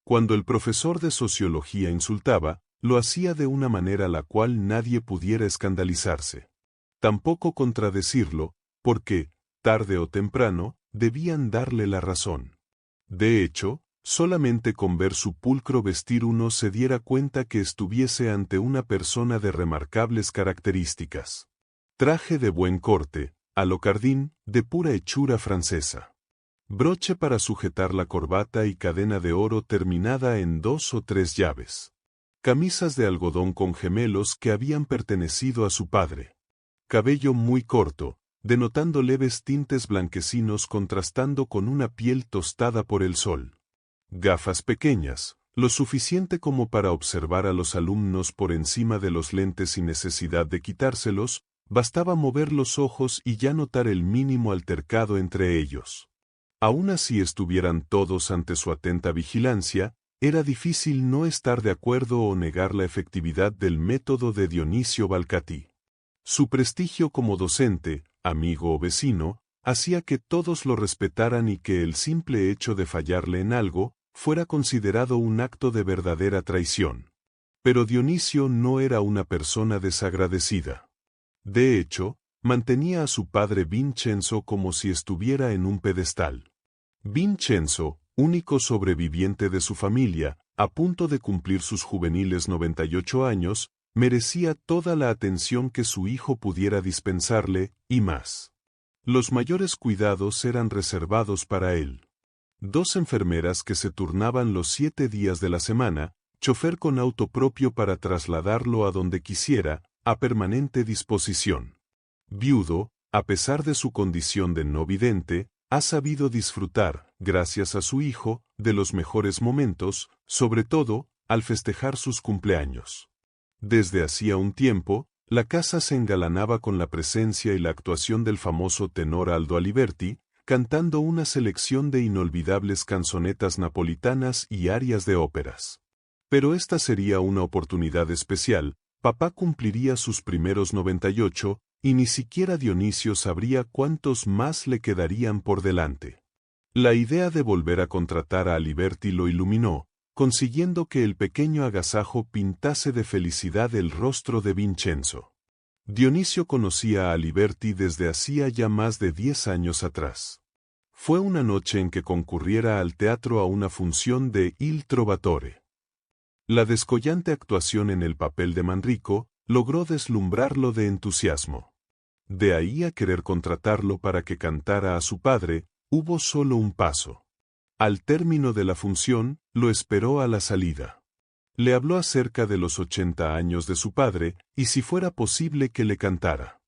Cuando el profesor de sociología insultaba, lo hacía de una manera la cual nadie pudiera escandalizarse. Tampoco contradecirlo, porque, tarde o temprano, debían darle la razón. De hecho, solamente con ver su pulcro vestir uno se diera cuenta que estuviese ante una persona de remarcables características. Traje de buen corte, alocardín, de pura hechura francesa. Broche para sujetar la corbata y cadena de oro terminada en 2 o 3 llaves. Camisas de algodón con gemelos que habían pertenecido a su padre. Cabello muy corto, denotando leves tintes blanquecinos contrastando con una piel tostada por el sol. Gafas pequeñas, lo suficiente como para observar a los alumnos por encima de los lentes sin necesidad de quitárselos, bastaba mover los ojos y ya notar el mínimo altercado entre ellos. Aun así estuvieran todos ante su atenta vigilancia, era difícil no estar de acuerdo o negar la efectividad del método de Dionisio Valcati. Su prestigio como docente, amigo o vecino, hacía que todos lo respetaran y que el simple hecho de fallarle en algo fuera considerado un acto de verdadera traición. Pero Dionisio no era una persona desagradecida. De hecho, mantenía a su padre Vincenzo como si estuviera en un pedestal. Vincenzo, único sobreviviente de su familia, a punto de cumplir sus juveniles 98 años, merecía toda la atención que su hijo pudiera dispensarle, y más. Los mayores cuidados eran reservados para él. 2 enfermeras que se turnaban los 7 días de la semana, chofer con auto propio para trasladarlo a donde quisiera, a permanente disposición. Viudo, a pesar de su condición de no vidente, ha sabido disfrutar, gracias a su hijo, de los mejores momentos, sobre todo, al festejar sus cumpleaños. Desde hacía un tiempo, la casa se engalanaba con la presencia y la actuación del famoso tenor Aldo Aliberti, cantando una selección de inolvidables canzonetas napolitanas y arias de óperas. Pero esta sería una oportunidad especial, papá cumpliría sus primeros 98, y ni siquiera Dionisio sabría cuántos más le quedarían por delante. La idea de volver a contratar a Aliberti lo iluminó, consiguiendo que el pequeño agasajo pintase de felicidad el rostro de Vincenzo. Dionisio conocía a Aliberti desde hacía ya más de 10 años atrás. Fue una noche en que concurriera al teatro a una función de Il Trovatore. La descollante actuación en el papel de Manrico logró deslumbrarlo de entusiasmo. De ahí a querer contratarlo para que cantara a su padre, hubo solo un paso. Al término de la función, lo esperó a la salida. Le habló acerca de los 80 años de su padre, y si fuera posible que le cantara.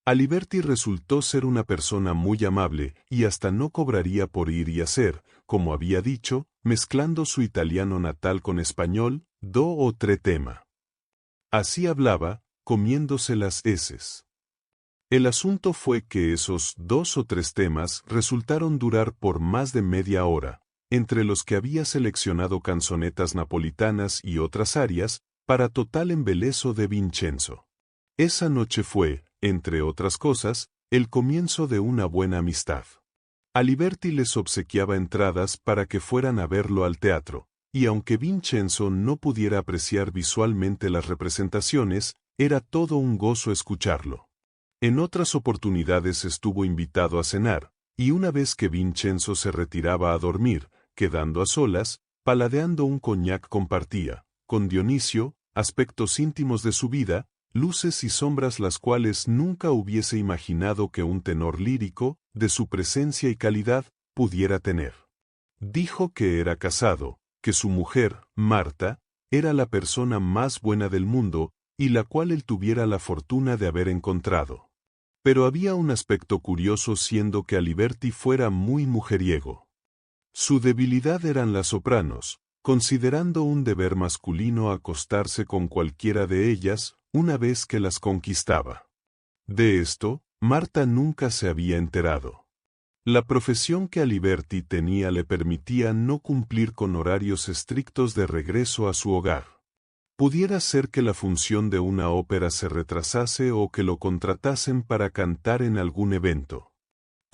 Aliberti resultó ser una persona muy amable, y hasta no cobraría por ir y hacer, como había dicho, mezclando su italiano natal con español, 2 o 3 temas. Así hablaba, comiéndose las heces. El asunto fue que esos 2 o 3 temas resultaron durar por más de media hora, entre los que había seleccionado canzonetas napolitanas y otras arias, para total embeleso de Vincenzo. Esa noche fue, entre otras cosas, el comienzo de una buena amistad. Aliberti les obsequiaba entradas para que fueran a verlo al teatro, y aunque Vincenzo no pudiera apreciar visualmente las representaciones, era todo un gozo escucharlo. En otras oportunidades estuvo invitado a cenar, y una vez que Vincenzo se retiraba a dormir, quedando a solas, paladeando un coñac compartía, con Dionisio, aspectos íntimos de su vida, luces y sombras las cuales nunca hubiese imaginado que un tenor lírico, de su presencia y calidad, pudiera tener. Dijo que era casado, que su mujer, Marta, era la persona más buena del mundo, y la cual él tuviera la fortuna de haber encontrado. Pero había un aspecto curioso siendo que Aliberti fuera muy mujeriego. Su debilidad eran las sopranos, considerando un deber masculino acostarse con cualquiera de ellas, una vez que las conquistaba. De esto, Marta nunca se había enterado. La profesión que Aliberti tenía le permitía no cumplir con horarios estrictos de regreso a su hogar. Pudiera ser que la función de una ópera se retrasase o que lo contratasen para cantar en algún evento.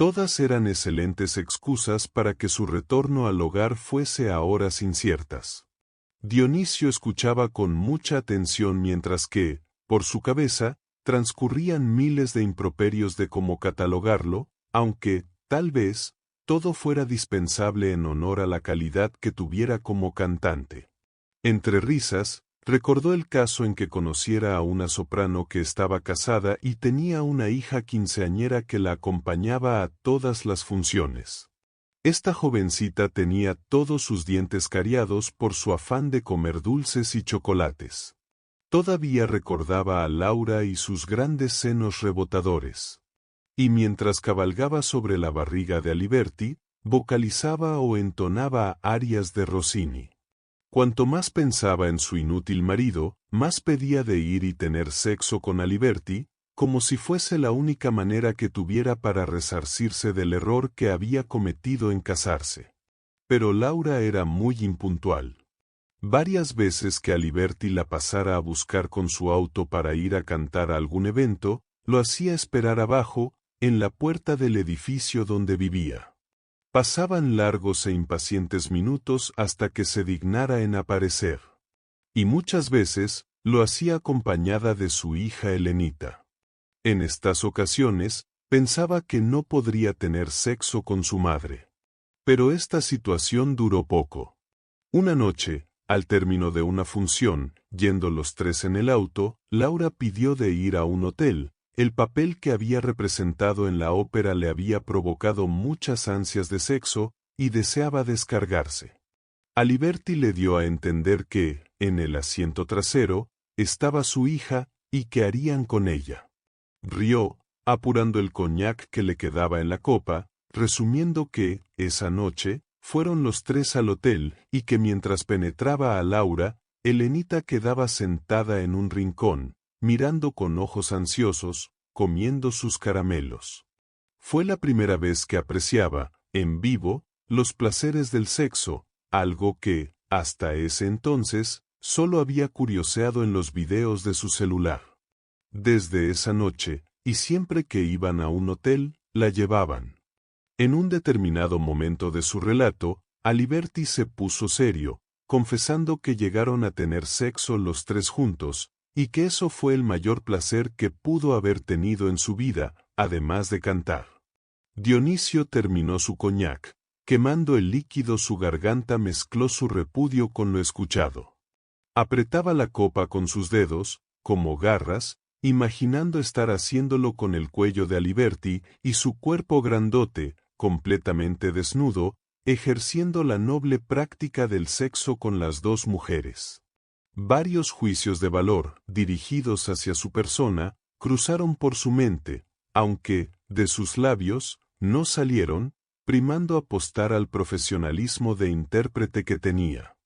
Todas eran excelentes excusas para que su retorno al hogar fuese a horas inciertas. Dionisio escuchaba con mucha atención mientras que, por su cabeza, transcurrían miles de improperios de cómo catalogarlo, aunque, tal vez, todo fuera dispensable en honor a la calidad que tuviera como cantante. Entre risas, recordó el caso en que conociera a una soprano que estaba casada y tenía una hija quinceañera que la acompañaba a todas las funciones. Esta jovencita tenía todos sus dientes cariados por su afán de comer dulces y chocolates. Todavía recordaba a Laura y sus grandes senos rebotadores. Y mientras cabalgaba sobre la barriga de Aliberti, vocalizaba o entonaba arias de Rossini. Cuanto más pensaba en su inútil marido, más pedía de ir y tener sexo con Aliberti, como si fuese la única manera que tuviera para resarcirse del error que había cometido en casarse. Pero Laura era muy impuntual. Varias veces que Aliberti la pasara a buscar con su auto para ir a cantar a algún evento, lo hacía esperar abajo, en la puerta del edificio donde vivía. Pasaban largos e impacientes minutos hasta que se dignara en aparecer. Y muchas veces, lo hacía acompañada de su hija Helenita. En estas ocasiones, pensaba que no podría tener sexo con su madre. Pero esta situación duró poco. Una noche, al término de una función, yendo los tres en el auto, Laura pidió de ir a un hotel. El papel que había representado en la ópera le había provocado muchas ansias de sexo, y deseaba descargarse. Aliberti le dio a entender que, en el asiento trasero, estaba su hija, y que harían con ella. Rió, apurando el coñac que le quedaba en la copa, resumiendo que, esa noche, fueron los tres al hotel, y que mientras penetraba a Laura, Helenita quedaba sentada en un rincón, mirando con ojos ansiosos, comiendo sus caramelos. Fue la primera vez que apreciaba, en vivo, los placeres del sexo, algo que, hasta ese entonces, solo había curioseado en los videos de su celular. Desde esa noche, y siempre que iban a un hotel, la llevaban. En un determinado momento de su relato, Aliberti se puso serio, confesando que llegaron a tener sexo los tres juntos, y que eso fue el mayor placer que pudo haber tenido en su vida, además de cantar. Dionisio terminó su coñac, quemando el líquido su garganta mezcló su repudio con lo escuchado. Apretaba la copa con sus dedos, como garras, imaginando estar haciéndolo con el cuello de Aliberti y su cuerpo grandote, completamente desnudo, ejerciendo la noble práctica del sexo con las dos mujeres. Varios juicios de valor, dirigidos hacia su persona, cruzaron por su mente, aunque, de sus labios, no salieron, primando apostar al profesionalismo de intérprete que tenía.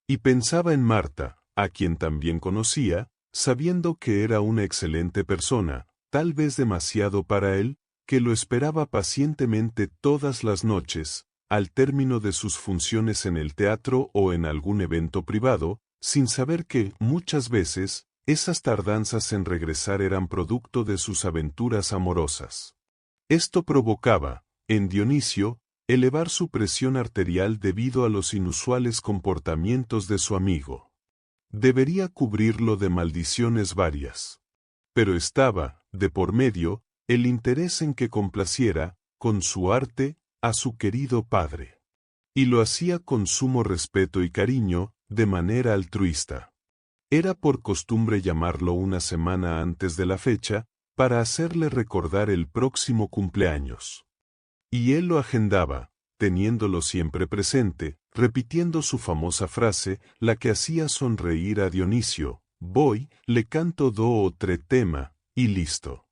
Y pensaba en Marta, a quien también conocía, sabiendo que era una excelente persona, tal vez demasiado para él, que lo esperaba pacientemente todas las noches, al término de sus funciones en el teatro o en algún evento privado, sin saber que, muchas veces, esas tardanzas en regresar eran producto de sus aventuras amorosas. Esto provocaba, en Dionisio, elevar su presión arterial debido a los inusuales comportamientos de su amigo. Debería cubrirlo de maldiciones varias. Pero estaba, de por medio, el interés en que complaciera, con su arte, a su querido padre. Y lo hacía con sumo respeto y cariño, de manera altruista. Era por costumbre llamarlo una semana antes de la fecha, para hacerle recordar el próximo cumpleaños. Y él lo agendaba, teniéndolo siempre presente, repitiendo su famosa frase, la que hacía sonreír a Dionisio: voy, le canto 2 o 3 temas, y listo.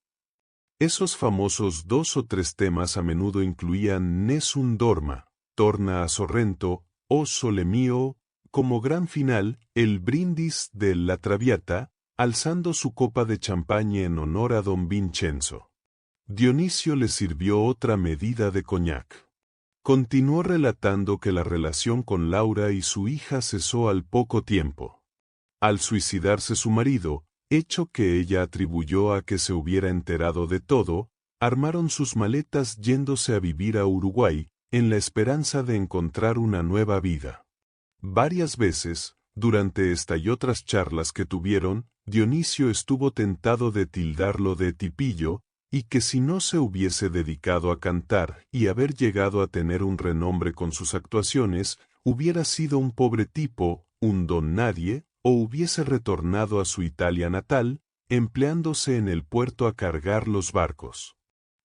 Esos famosos 2 o 3 temas a menudo incluían Nessun dorma, Torna a Sorrento, O Sole Mio, como gran final, el brindis de La Traviata, alzando su copa de champaña en honor a don Vincenzo. Dionisio le sirvió otra medida de coñac. Continuó relatando que la relación con Laura y su hija cesó al poco tiempo. Al suicidarse su marido, hecho que ella atribuyó a que se hubiera enterado de todo, armaron sus maletas yéndose a vivir a Uruguay, en la esperanza de encontrar una nueva vida. Varias veces, durante esta y otras charlas que tuvieron, Dionisio estuvo tentado de tildarlo de tipillo, y que si no se hubiese dedicado a cantar y haber llegado a tener un renombre con sus actuaciones, hubiera sido un pobre tipo, un don nadie, o hubiese retornado a su Italia natal, empleándose en el puerto a cargar los barcos.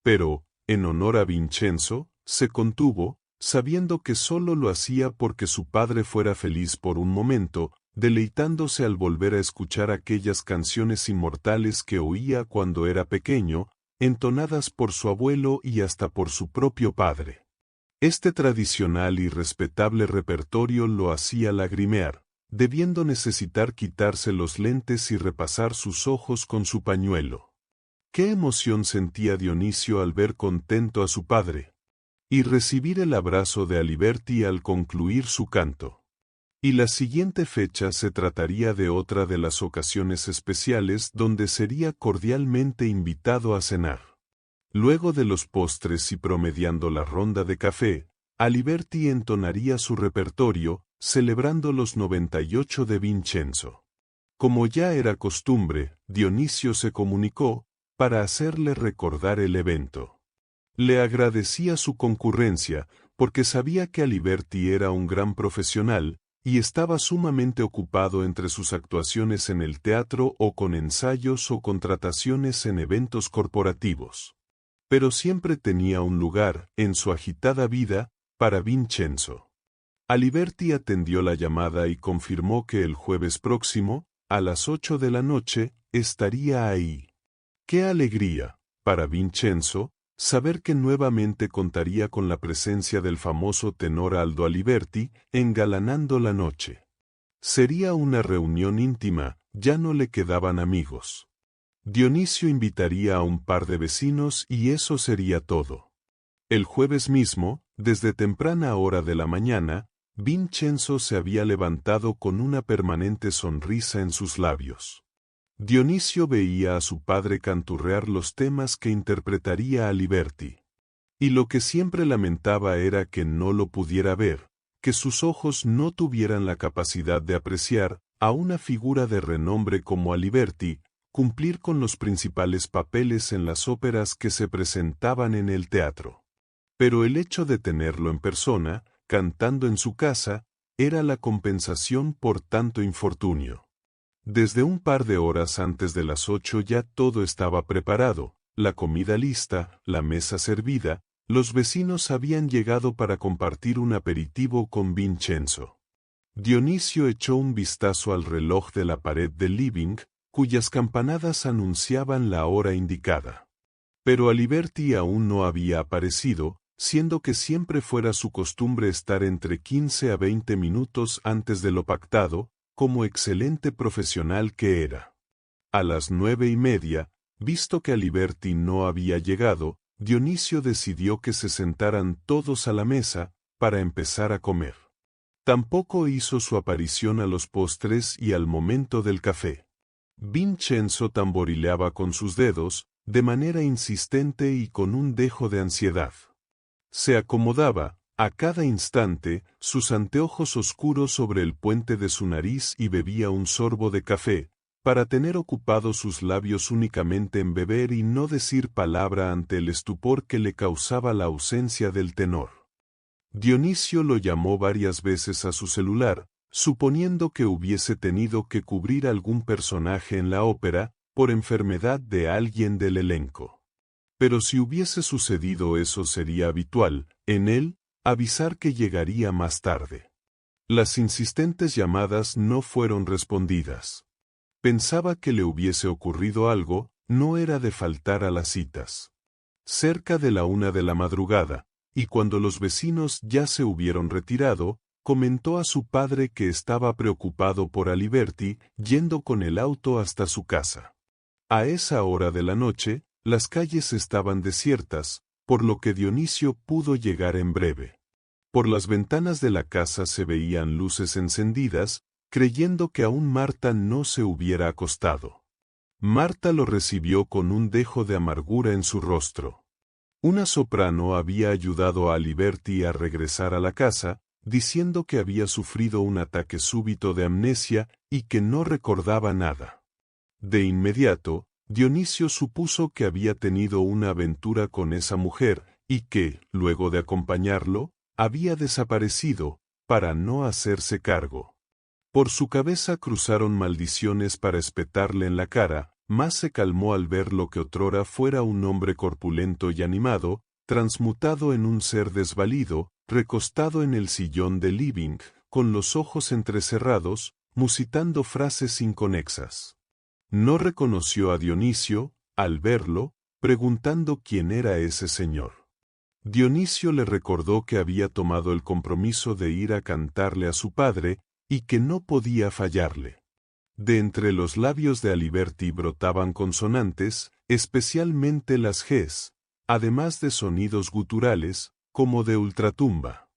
Pero, en honor a Vincenzo, se contuvo, sabiendo que solo lo hacía porque su padre fuera feliz por un momento, deleitándose al volver a escuchar aquellas canciones inmortales que oía cuando era pequeño, entonadas por su abuelo y hasta por su propio padre. Este tradicional y respetable repertorio lo hacía lagrimear, debiendo necesitar quitarse los lentes y repasar sus ojos con su pañuelo. Qué emoción sentía Dionisio al ver contento a su padre, y recibir el abrazo de Aliberti al concluir su canto. Y la siguiente fecha se trataría de otra de las ocasiones especiales donde sería cordialmente invitado a cenar. Luego de los postres y promediando la ronda de café, Aliberti entonaría su repertorio, celebrando los 98 de Vincenzo. Como ya era costumbre, Dionisio se comunicó, para hacerle recordar el evento. Le agradecía su concurrencia, porque sabía que Aliberti era un gran profesional, y estaba sumamente ocupado entre sus actuaciones en el teatro o con ensayos o contrataciones en eventos corporativos. Pero siempre tenía un lugar, en su agitada vida, para Vincenzo. Aliberti atendió la llamada y confirmó que el jueves próximo, a las 8 de la noche, estaría ahí. ¡Qué alegría, para Vincenzo, saber que nuevamente contaría con la presencia del famoso tenor Aldo Aliberti, engalanando la noche! Sería una reunión íntima, ya no le quedaban amigos. Dionisio invitaría a un par de vecinos y eso sería todo. El jueves mismo, desde temprana hora de la mañana, Vincenzo se había levantado con una permanente sonrisa en sus labios. Dionisio veía a su padre canturrear los temas que interpretaría Aliberti. Y lo que siempre lamentaba era que no lo pudiera ver, que sus ojos no tuvieran la capacidad de apreciar a una figura de renombre como Aliberti, cumplir con los principales papeles en las óperas que se presentaban en el teatro. Pero el hecho de tenerlo en persona, cantando en su casa, era la compensación por tanto infortunio. Desde un par de horas antes de las 8 ya todo estaba preparado, la comida lista, la mesa servida, los vecinos habían llegado para compartir un aperitivo con Vincenzo. Dionisio echó un vistazo al reloj de la pared del living, cuyas campanadas anunciaban la hora indicada. Pero Aliberti aún no había aparecido, siendo que siempre fuera su costumbre estar entre 15 a 20 minutos antes de lo pactado, como excelente profesional que era. A las 9:30, visto que Aliberti no había llegado, Dionisio decidió que se sentaran todos a la mesa, para empezar a comer. Tampoco hizo su aparición a los postres y al momento del café. Vincenzo tamborileaba con sus dedos, de manera insistente y con un dejo de ansiedad. Se acomodaba, a cada instante, sus anteojos oscuros sobre el puente de su nariz y bebía un sorbo de café, para tener ocupados sus labios únicamente en beber y no decir palabra ante el estupor que le causaba la ausencia del tenor. Dionisio lo llamó varias veces a su celular, suponiendo que hubiese tenido que cubrir algún personaje en la ópera, por enfermedad de alguien del elenco. Pero si hubiese sucedido eso sería habitual, en él, avisar que llegaría más tarde. Las insistentes llamadas no fueron respondidas. Pensaba que le hubiese ocurrido algo, no era de faltar a las citas. Cerca de la 1 de la madrugada, y cuando los vecinos ya se hubieron retirado, comentó a su padre que estaba preocupado por Aliberti, yendo con el auto hasta su casa. A esa hora de la noche, las calles estaban desiertas, por lo que Dionisio pudo llegar en breve. Por las ventanas de la casa se veían luces encendidas, creyendo que aún Marta no se hubiera acostado. Marta lo recibió con un dejo de amargura en su rostro. Una soprano había ayudado a Aliberti a regresar a la casa, diciendo que había sufrido un ataque súbito de amnesia y que no recordaba nada. De inmediato, Dionisio supuso que había tenido una aventura con esa mujer y que, luego de acompañarlo, había desaparecido, para no hacerse cargo. Por su cabeza cruzaron maldiciones para espetarle en la cara, mas se calmó al ver lo que otrora fuera un hombre corpulento y animado, transmutado en un ser desvalido, recostado en el sillón de living, con los ojos entrecerrados, musitando frases inconexas. No reconoció a Dionisio, al verlo, preguntando quién era ese señor. Dionisio le recordó que había tomado el compromiso de ir a cantarle a su padre, y que no podía fallarle. De entre los labios de Aliberti brotaban consonantes, especialmente las Gs, además de sonidos guturales, como de ultratumba.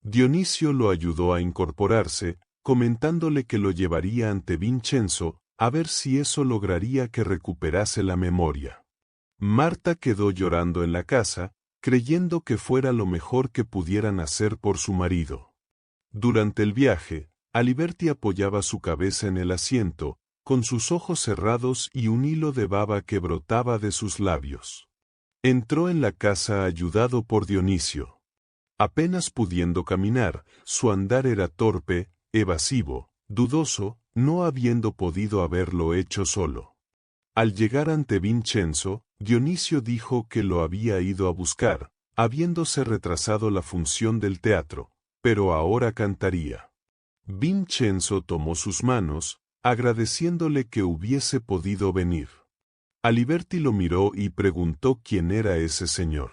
Dionisio lo ayudó a incorporarse, comentándole que lo llevaría ante Vincenzo, a ver si eso lograría que recuperase la memoria. Marta quedó llorando en la casa, creyendo que fuera lo mejor que pudieran hacer por su marido. Durante el viaje, Aliberti apoyaba su cabeza en el asiento, con sus ojos cerrados y un hilo de baba que brotaba de sus labios. Entró en la casa ayudado por Dionisio. Apenas pudiendo caminar, su andar era torpe, evasivo, dudoso, no habiendo podido haberlo hecho solo. Al llegar ante Vincenzo, Dionisio dijo que lo había ido a buscar, habiéndose retrasado la función del teatro, pero ahora cantaría. Vincenzo tomó sus manos, agradeciéndole que hubiese podido venir. Aliberti lo miró y preguntó quién era ese señor.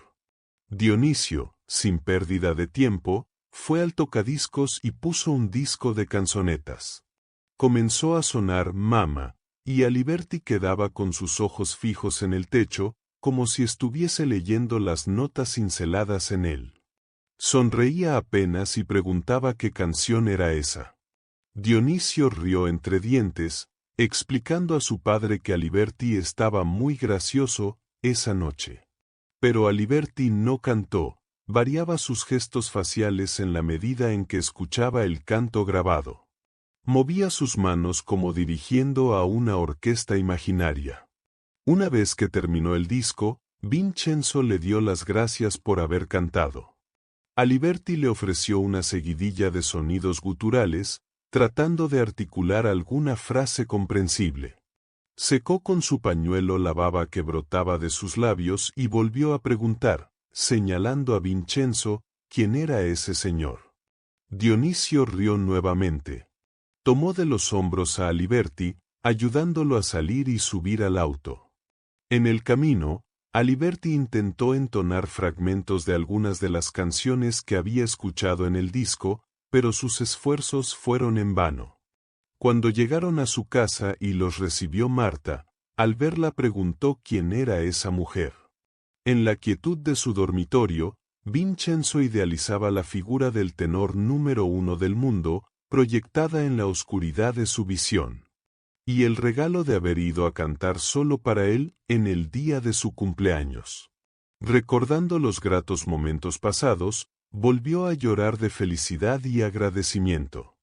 Dionisio, sin pérdida de tiempo, fue al tocadiscos y puso un disco de canzonetas. Comenzó a sonar Mama, y Aliberti quedaba con sus ojos fijos en el techo, como si estuviese leyendo las notas cinceladas en él. Sonreía apenas y preguntaba qué canción era esa. Dionisio rió entre dientes, explicando a su padre que Aliberti estaba muy gracioso esa noche. Pero Aliberti no cantó, variaba sus gestos faciales en la medida en que escuchaba el canto grabado. Movía sus manos como dirigiendo a una orquesta imaginaria. Una vez que terminó el disco, Vincenzo le dio las gracias por haber cantado. Aliberti le ofreció una seguidilla de sonidos guturales, tratando de articular alguna frase comprensible. Secó con su pañuelo la baba que brotaba de sus labios y volvió a preguntar, señalando a Vincenzo, quién era ese señor. Dionisio rió nuevamente. Tomó de los hombros a Aliberti, ayudándolo a salir y subir al auto. En el camino, Aliberti intentó entonar fragmentos de algunas de las canciones que había escuchado en el disco, pero sus esfuerzos fueron en vano. Cuando llegaron a su casa y los recibió Marta, al verla preguntó quién era esa mujer. En la quietud de su dormitorio, Vincenzo idealizaba la figura del tenor número 1 del mundo, proyectada en la oscuridad de su visión. Y el regalo de haber ido a cantar solo para él en el día de su cumpleaños. Recordando los gratos momentos pasados, volvió a llorar de felicidad y agradecimiento.